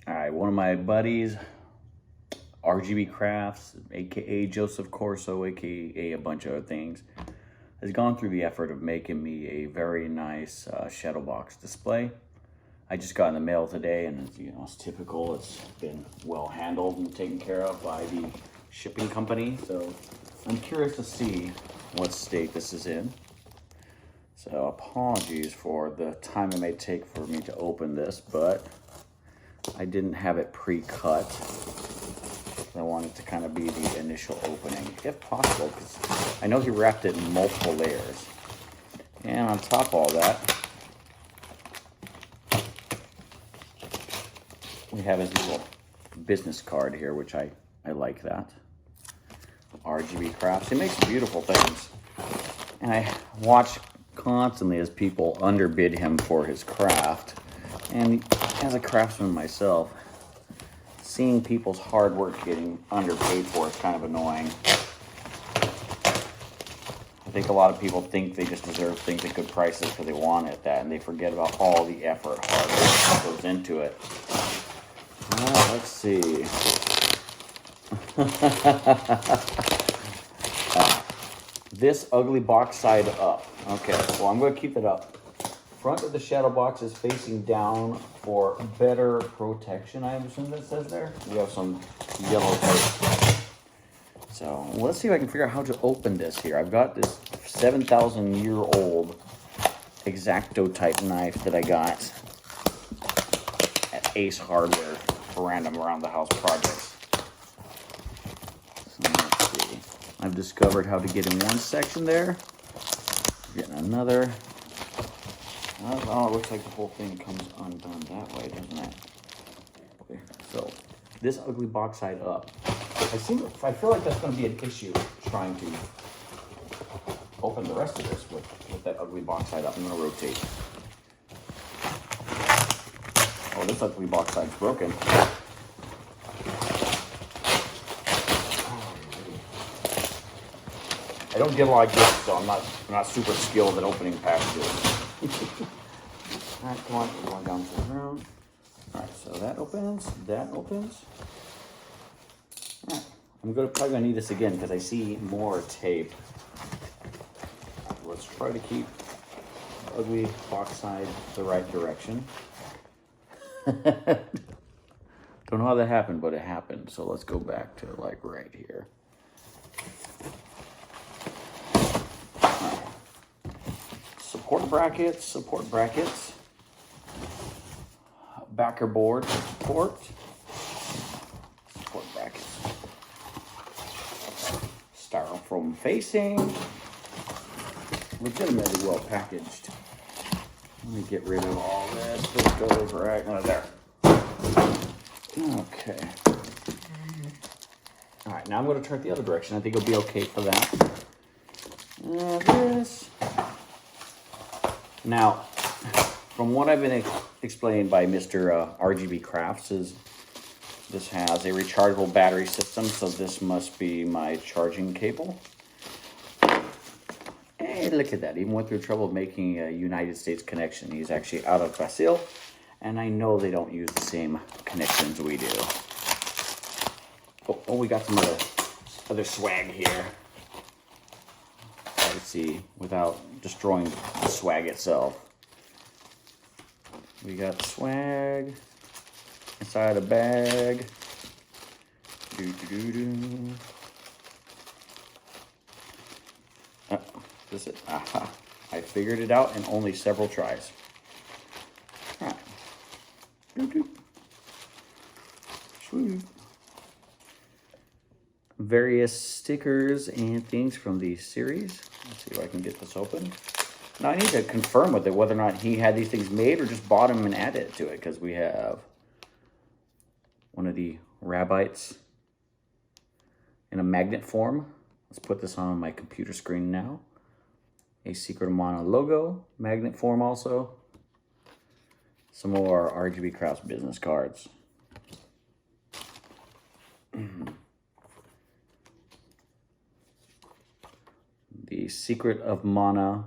All right, one of my buddies, RGB Crafts, aka Joseph Corso, aka a bunch of other things, has gone through the effort of making me a very nice shadowbox display. I just got in the mail today, and it's typical. It's been well handled and taken care of by the shipping company. So I'm curious to see what state this is in. So apologies for the time it may take for me to open this, but I didn't have it pre-cut. I want it to kind of be the initial opening, if possible, because I know he wrapped it in multiple layers. And on top of all that, we have his little business card here, which I like that. RGB Crafts. He makes beautiful things. And I watch constantly as people underbid him for his craft. And as a craftsman myself, seeing people's hard work getting underpaid for is kind of annoying. I think a lot of people think they just deserve things at good prices because they want it, and they forget about all the effort, hard work that goes into it. Let's see. This ugly box side up. Okay, well, I'm going to keep it up. Front of the shadow box is facing down for better protection, I assume that says there. We have some yellow tape. So let's see if I can figure out how to open this here. I've got this 7,000-year-old X-Acto type knife that I got at Ace Hardware for random around the house projects. So let's see. I've discovered how to get in one section there. Getting another. Oh, it looks like the whole thing comes undone that way, doesn't it? Okay, so this ugly box side up. I feel like that's going to be an issue trying to open the rest of this with that ugly box side up. I'm going to rotate. Oh, this ugly box side's broken. I don't get a lot of gifts, so I'm not super skilled at opening packages. All right, come on, we're going down to the ground. All right, so that opens, that opens. All right, I'm probably gonna need this again because I see more tape. Let's try to keep the ugly box side the right direction. Don't know how that happened, but it happened. So let's go back to like right here. Support brackets, backer board support brackets, styrofoam facing, legitimately well packaged. Let me get rid of all this. This goes right there. Okay. All right, now I'm going to turn it the other direction. I think it'll be okay for that. This. Now, from what I've been explained by Mr. RGB Crafts, this has a rechargeable battery system, so this must be my charging cable. Hey, look at that. Even went through trouble making a United States connection. He's actually out of Brazil, and I know they don't use the same connections we do. Oh, we got some other swag here. Let's see, without destroying the swag itself. We got swag inside a bag. Oh, this is, aha. I figured it out in only several tries. All right. Sweet. Various stickers and things from the series. Let's see if I can get this open. Now I need to confirm with it whether or not he had these things made or just bought them and added to it, because we have one of the Rabbites in a magnet form. Let's put this on my computer screen now. A Secret Mana logo, magnet form also. Some more RGB Crafts business cards. The Secret of Mana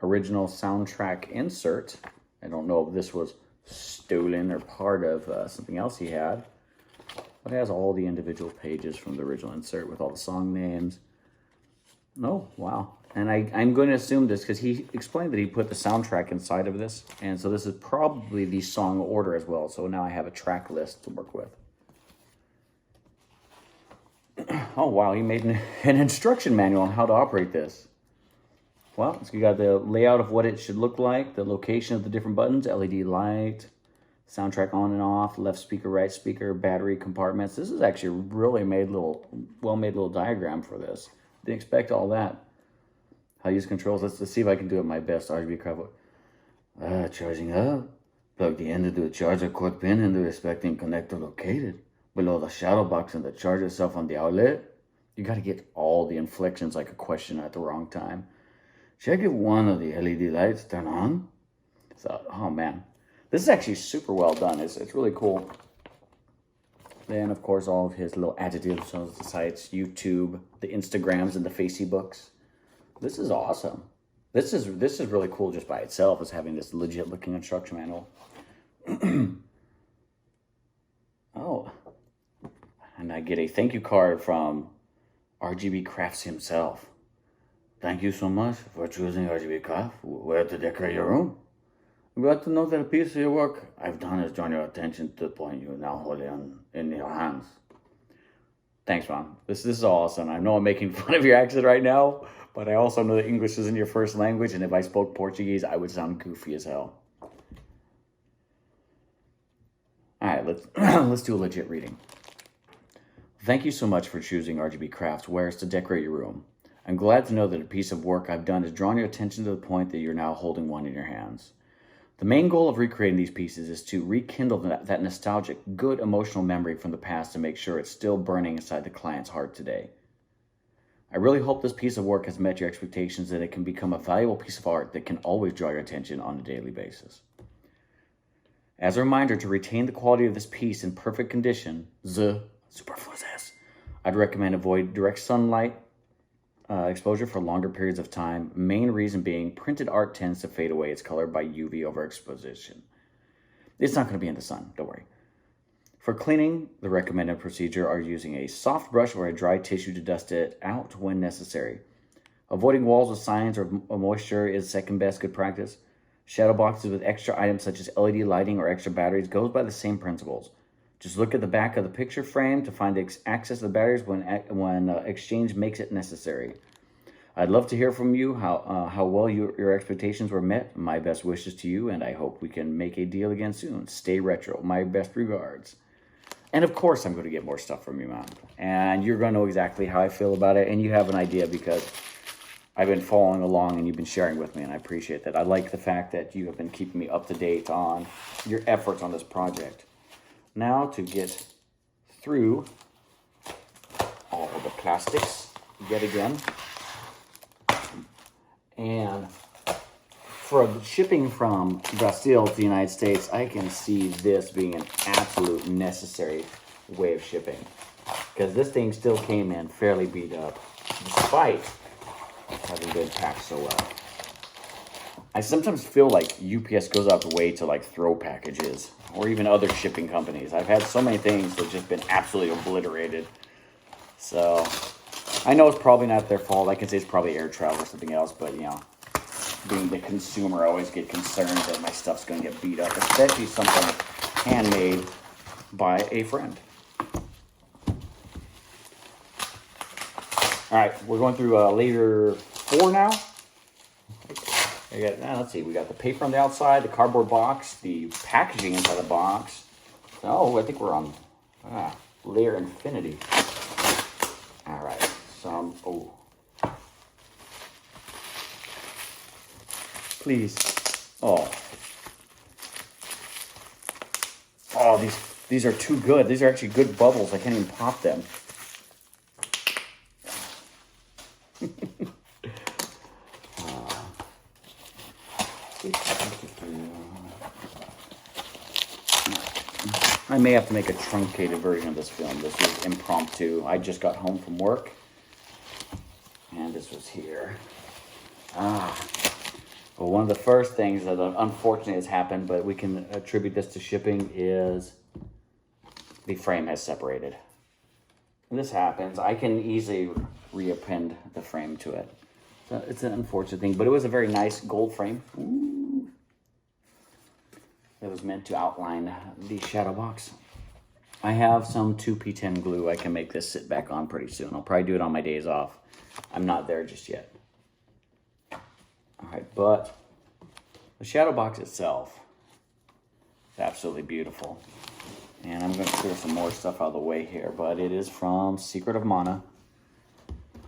original soundtrack insert. I don't know if this was stolen or part of something else he had. But it has all the individual pages from the original insert with all the song names. Oh, wow. And I'm going to assume this because he explained that he put the soundtrack inside of this. And so this is probably the song order as well. So now I have a track list to work with. Oh, wow. He made an instruction manual on how to operate this. Well, so you got the layout of what it should look like, the location of the different buttons, LED light, soundtrack on and off, left speaker, right speaker, battery compartments. This is actually a really well-made little diagram for this. Didn't expect all that. How to use controls. Let's see if I can do it my best. RGB Craft. Charging up. Plug the end of the charger cord pin in the respective connector located below the shadow box and the charger itself on the outlet. You got to get all the inflections like a question at the wrong time. Check if one of the LED lights turn on. So, oh man. This is actually super well done. It's really cool. Then, of course, all of his little adjectives on the sites, YouTube, the Instagrams, and the Facebooks. This is awesome. This is really cool just by itself, as having this legit looking instruction manual. Oh, and I get a thank you card from RGB Crafts himself. Thank you so much for choosing RGB Crafts where to decorate your room. I'm glad to know that a piece of your work I've done has drawn your attention to the point you now hold it in your hands. Thanks, Ron. This is awesome. I know I'm making fun of your accent right now, but I also know that English isn't your first language, and if I spoke Portuguese, I would sound goofy as hell. All right, let's do a legit reading. Thank you so much for choosing RGB Crafts wares to decorate your room. I'm glad to know that a piece of work I've done has drawn your attention to the point that you're now holding one in your hands. The main goal of recreating these pieces is to rekindle that nostalgic, good emotional memory from the past to make sure it's still burning inside the client's heart today. I really hope this piece of work has met your expectations, that it can become a valuable piece of art that can always draw your attention on a daily basis. As a reminder to retain the quality of this piece in perfect condition, I'd recommend avoid direct sunlight exposure for longer periods of time. Main reason being, printed art tends to fade away its color by UV overexposition. It's not going to be in the sun, don't worry. For cleaning, the recommended procedure are using a soft brush or a dry tissue to dust it out when necessary. Avoiding walls with signs or moisture is second best good practice. Shadow boxes with extra items such as LED lighting or extra batteries goes by the same principles. Just look at the back of the picture frame to find access to the batteries when exchange makes it necessary. I'd love to hear from you how well your expectations were met. My best wishes to you, and I hope we can make a deal again soon. Stay retro. My best regards. And of course, I'm going to get more stuff from you, man. And you're going to know exactly how I feel about it, and you have an idea because I've been following along and you've been sharing with me, and I appreciate that. I like the fact that you have been keeping me up to date on your efforts on this project. Now to get through all of the plastics yet again. And for shipping from Brazil to the United States, I can see this being an absolute necessary way of shipping. Because this thing still came in fairly beat up, despite having been packed so well. I sometimes feel like UPS goes out the way to like throw packages, or even other shipping companies. I've had so many things that have just been absolutely obliterated. So I know it's probably not their fault. I can say it's probably air travel or something else, but you know, being the consumer, I always get concerned that my stuff's going to get beat up, especially something handmade by a friend. All right, we're going through layer 4 now. Let's see, we got the paper on the outside, the cardboard box, the packaging inside the box. Oh, I think we're on layer infinity. All right, please. Oh, these are too good. These are actually good bubbles. I can't even pop them. I may have to make a truncated version of this film. This is impromptu. I just got home from work, and this was here. So one of the first things that unfortunately has happened, but we can attribute this to shipping, is the frame has separated. When this happens, I can easily reappend the frame to it. So it's an unfortunate thing, but it was a very nice gold frame. Ooh. That was meant to outline the shadow box. I have some 2P10 glue. I can make this sit back on pretty soon. I'll probably do it on my days off. I'm not there just yet. All right, but the shadow box itself is absolutely beautiful. And I'm going to clear some more stuff out of the way here, but it is from Secret of Mana,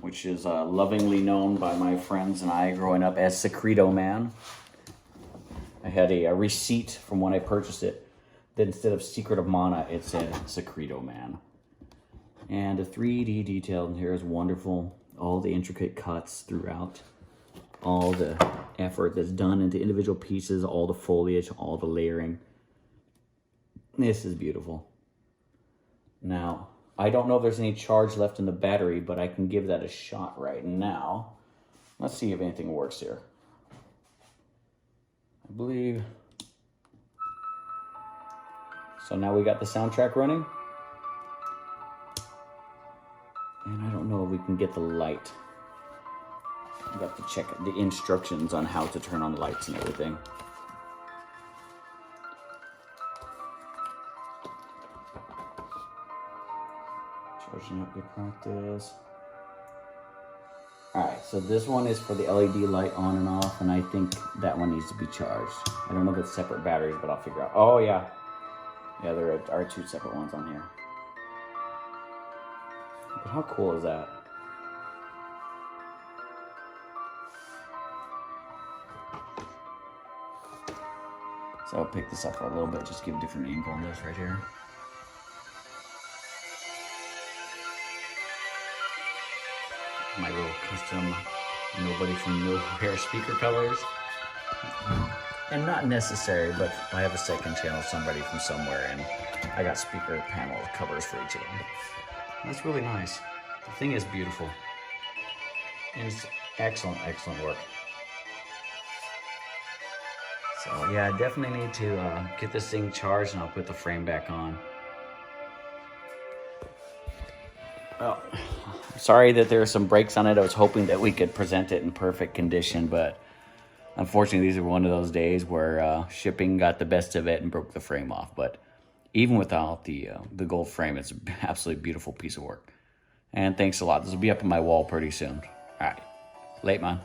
which is lovingly known by my friends and I growing up as Secreto Man. I had a receipt from when I purchased it that instead of Secret of Mana, it said Secreto Man. And the 3D detail in here is wonderful. All the intricate cuts throughout, all the effort that's done into individual pieces, all the foliage, all the layering. This is beautiful. Now, I don't know if there's any charge left in the battery, but I can give that a shot right now. Let's see if anything works here. I believe. So now we got the soundtrack running. And I don't know if we can get the light. We have to check the instructions on how to turn on the lights and everything. Charging up, good practice. Alright, so this one is for the LED light on and off, and I think that one needs to be charged. I don't know if it's separate batteries, but I'll figure out. Oh, yeah. Yeah, there are two separate ones on here. But how cool is that? So I'll pick this up a little bit, just give a different angle on this right here. My little custom nobody from nowhere speaker colors. And not necessary, but I have a second channel, somebody from somewhere, and I got speaker panel covers for each of them. That's really nice. The thing is beautiful. And it's excellent, excellent work. So yeah, I definitely need to get this thing charged, and I'll put the frame back on. Well, sorry that there are some breaks on it. I was hoping that we could present it in perfect condition, but unfortunately these are one of those days where shipping got the best of it and broke the frame off. But even without the gold frame, it's an absolutely beautiful piece of work. And thanks a lot. This will be up on my wall pretty soon. All right, late man.